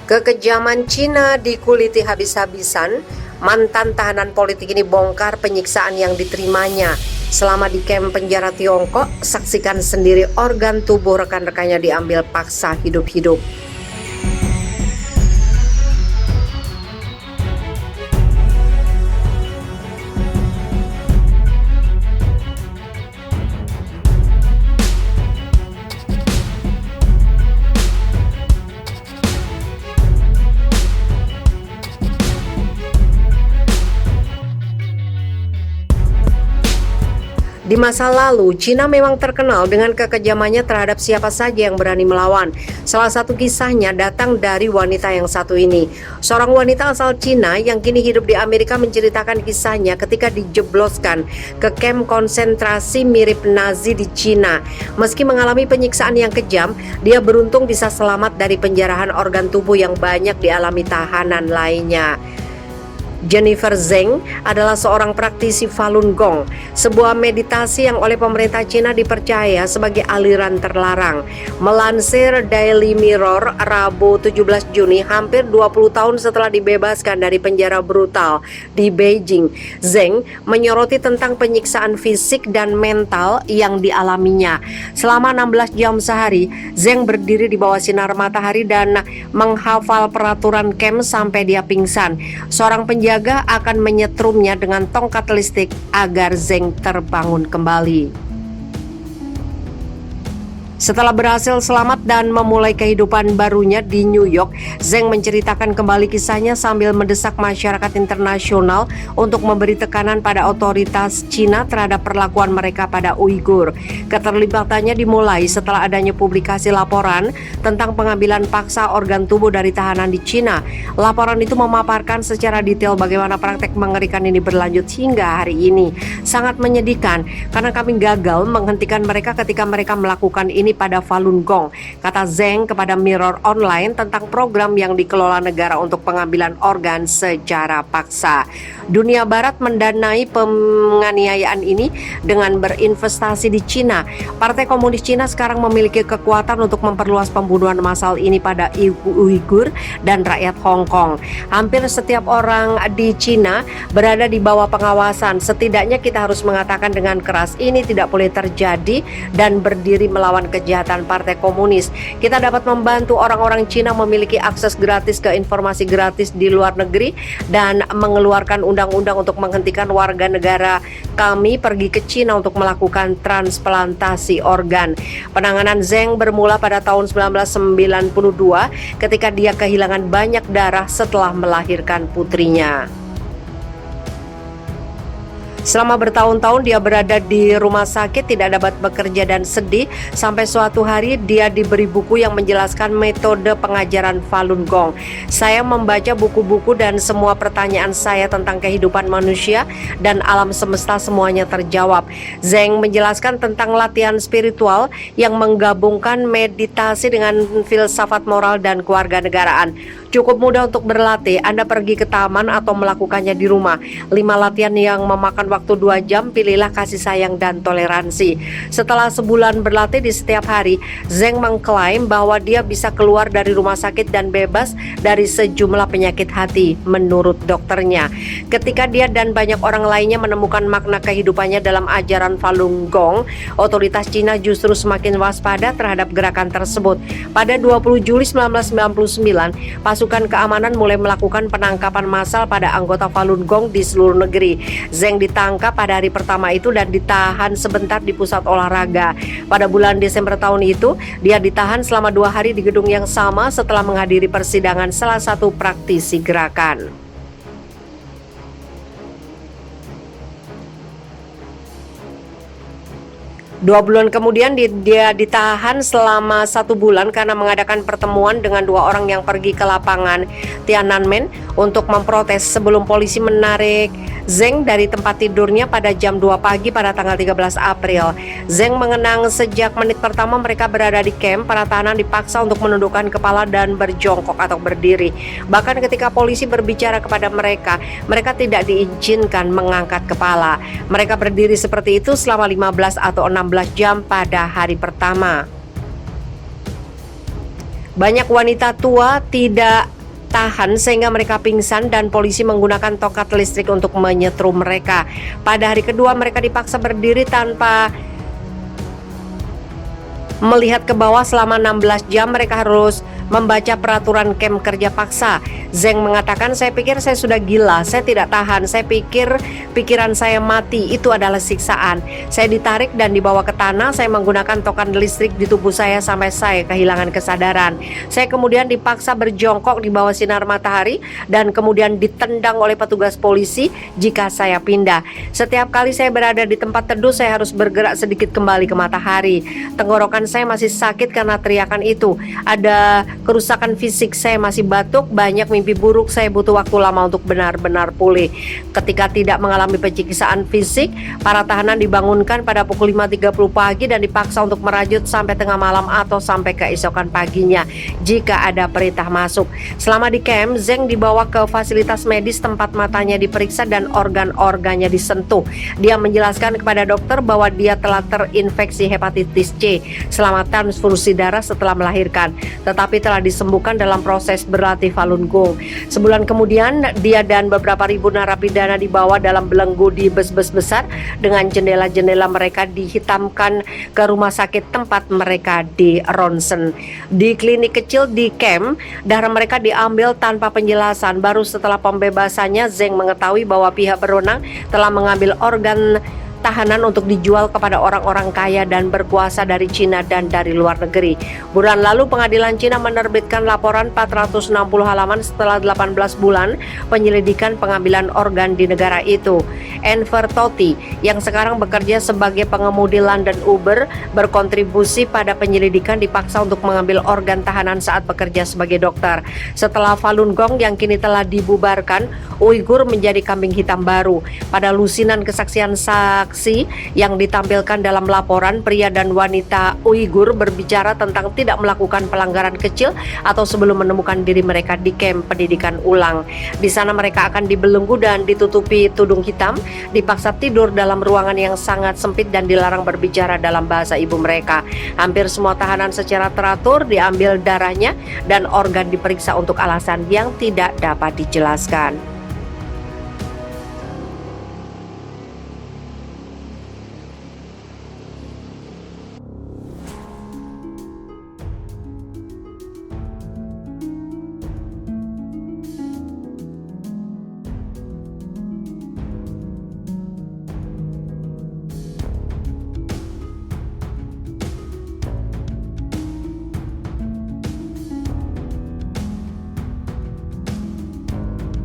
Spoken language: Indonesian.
Kekejaman Cina dikuliti habis-habisan, mantan tahanan politik ini bongkar penyiksaan yang diterimanya. Selama di kamp penjara Tiongkok, saksikan sendiri organ tubuh rekan-rekannya diambil paksa hidup-hidup. Di masa lalu, Cina memang terkenal dengan kekejamannya terhadap siapa saja yang berani melawan. Salah satu kisahnya datang dari wanita yang satu ini. Seorang wanita asal Cina yang kini hidup di Amerika menceritakan kisahnya ketika dijebloskan ke kamp konsentrasi mirip Nazi di Cina. Meski mengalami penyiksaan yang kejam, dia beruntung bisa selamat dari penjarahan organ tubuh yang banyak dialami tahanan lainnya. Jennifer Zeng adalah seorang praktisi Falun Gong, sebuah meditasi yang oleh pemerintah Cina dipercaya sebagai aliran terlarang. Melansir Daily Mirror, Rabu 17 Juni, hampir 20 tahun setelah dibebaskan dari penjara brutal di Beijing, Zeng menyoroti tentang penyiksaan fisik dan mental yang dialaminya. Selama 16 jam sehari, Zeng berdiri di bawah sinar matahari dan menghafal peraturan camp sampai dia pingsan. Seorang penjaga akan menyetrumnya dengan tongkat listrik agar Zeng terbangun kembali. Setelah berhasil selamat dan memulai kehidupan barunya di New York, Zeng menceritakan kembali kisahnya sambil mendesak masyarakat internasional untuk memberi tekanan pada otoritas Cina terhadap perlakuan mereka pada Uighur. Keterlibatannya dimulai setelah adanya publikasi laporan tentang pengambilan paksa organ tubuh dari tahanan di Cina. Laporan itu memaparkan secara detail bagaimana praktek mengerikan ini berlanjut hingga hari ini. Sangat menyedihkan karena kami gagal menghentikan mereka ketika mereka melakukan ini pada Falun Gong, kata Zeng kepada Mirror Online tentang program yang dikelola negara untuk pengambilan organ secara paksa. Dunia Barat mendanai penganiayaan ini dengan berinvestasi di Cina. Partai Komunis Cina sekarang memiliki kekuatan untuk memperluas pembunuhan massal ini pada Uighur dan rakyat Hong Kong. Hampir setiap orang di Cina berada di bawah pengawasan. Setidaknya kita harus mengatakan dengan keras, ini tidak boleh terjadi dan berdiri melawan kejahatan Partai Komunis. Kita dapat membantu orang-orang Cina memiliki akses gratis ke informasi gratis di luar negeri dan mengeluarkan undang-undang untuk menghentikan warga negara kami pergi ke Cina untuk melakukan transplantasi organ. Penanganan Zeng bermula pada tahun 1992 ketika dia kehilangan banyak darah setelah melahirkan putrinya. Selama bertahun-tahun dia berada di rumah sakit, tidak dapat bekerja dan sedih, sampai suatu hari dia diberi buku yang menjelaskan metode pengajaran Falun Gong. Saya membaca buku-buku dan semua pertanyaan saya tentang kehidupan manusia dan alam semesta semuanya terjawab. Zeng menjelaskan tentang latihan spiritual yang menggabungkan meditasi dengan filsafat moral dan kewarganegaraan. Cukup mudah untuk berlatih, Anda pergi ke taman atau melakukannya di rumah. 5 latihan yang memakan waktu 2 jam, pilihlah kasih sayang dan toleransi. Setelah sebulan berlatih di setiap hari, Zeng mengklaim bahwa dia bisa keluar dari rumah sakit dan bebas dari sejumlah penyakit hati, menurut dokternya. Ketika dia dan banyak orang lainnya menemukan makna kehidupannya dalam ajaran Falun Gong, otoritas Cina justru semakin waspada terhadap gerakan tersebut. Pada 20 Juli 1999, pasukan keamanan mulai melakukan penangkapan massal pada anggota Falun Gong di seluruh negeri. Zeng ditangkap pada hari pertama itu dan ditahan sebentar di pusat olahraga. Pada bulan Desember tahun itu, dia ditahan selama 2 hari di gedung yang sama setelah menghadiri persidangan salah satu praktisi gerakan. 2 bulan kemudian dia ditahan selama 1 bulan karena mengadakan pertemuan dengan 2 orang yang pergi ke lapangan Tiananmen untuk memprotes sebelum polisi menarik Zeng dari tempat tidurnya pada jam 2 pagi pada tanggal 13 April. Zeng mengenang sejak menit pertama mereka berada di kamp, para tahanan dipaksa untuk menundukkan kepala dan berjongkok atau berdiri. Bahkan ketika polisi berbicara kepada mereka, mereka tidak diizinkan mengangkat kepala. Mereka berdiri seperti itu selama 15 atau 16 jam pada hari pertama. Banyak wanita tua tidak tahan sehingga mereka pingsan dan polisi menggunakan tongkat listrik untuk menyetrum mereka. Pada hari kedua mereka dipaksa berdiri tanpa melihat ke bawah selama 16 jam. Mereka harus membaca peraturan camp kerja paksa. Zeng mengatakan, saya pikir saya sudah gila, saya tidak tahan, saya pikir pikiran saya mati, itu adalah siksaan. Saya ditarik dan dibawa ke tanah, saya menggunakan token listrik di tubuh saya sampai saya kehilangan kesadaran. Saya kemudian dipaksa berjongkok di bawah sinar matahari dan kemudian ditendang oleh petugas polisi jika saya pindah. Setiap kali saya berada di tempat teduh, saya harus bergerak sedikit kembali ke matahari. Tenggorokan saya masih sakit karena teriakan itu. Ada kerusakan fisik, saya masih batuk, banyak mimpi buruk, saya butuh waktu lama untuk benar-benar pulih. Ketika tidak mengalami penyiksaan fisik, para tahanan dibangunkan pada pukul 5.30 pagi dan dipaksa untuk merajut sampai tengah malam atau sampai keesokan paginya jika ada perintah masuk. Selama di camp, Zeng dibawa ke fasilitas medis tempat matanya diperiksa dan organ-organnya disentuh. Dia menjelaskan kepada dokter bahwa dia telah terinfeksi hepatitis C selama transfusi darah setelah melahirkan, tetapi telah disembuhkan dalam proses berlatih Falun Gong. Sebulan kemudian, dia dan beberapa ribu narapidana dibawa dalam belenggu di bus-bus besar dengan jendela-jendela mereka dihitamkan ke rumah sakit tempat mereka di ronsen. Di klinik kecil di camp, darah mereka diambil tanpa penjelasan. Baru setelah pembebasannya, Zeng mengetahui bahwa pihak berwenang telah mengambil organ tahanan untuk dijual kepada orang-orang kaya dan berkuasa dari Cina dan dari luar negeri. Bulan lalu pengadilan Cina menerbitkan laporan 460 halaman setelah 18 bulan penyelidikan pengambilan organ di negara itu. Enver Tohti yang sekarang bekerja sebagai pengemudi London Uber berkontribusi pada penyelidikan dipaksa untuk mengambil organ tahanan saat bekerja sebagai dokter. Setelah Falun Gong yang kini telah dibubarkan, Uighur menjadi kambing hitam baru. Pada lusinan kesaksian saksi yang ditampilkan dalam laporan, pria dan wanita Uighur berbicara tentang tidak melakukan pelanggaran kecil atau sebelum menemukan diri mereka di kamp pendidikan ulang. Di sana mereka akan dibelenggu dan ditutupi tudung hitam, dipaksa tidur dalam ruangan yang sangat sempit dan dilarang berbicara dalam bahasa ibu mereka. Hampir semua tahanan secara teratur diambil darahnya dan organ diperiksa untuk alasan yang tidak dapat dijelaskan.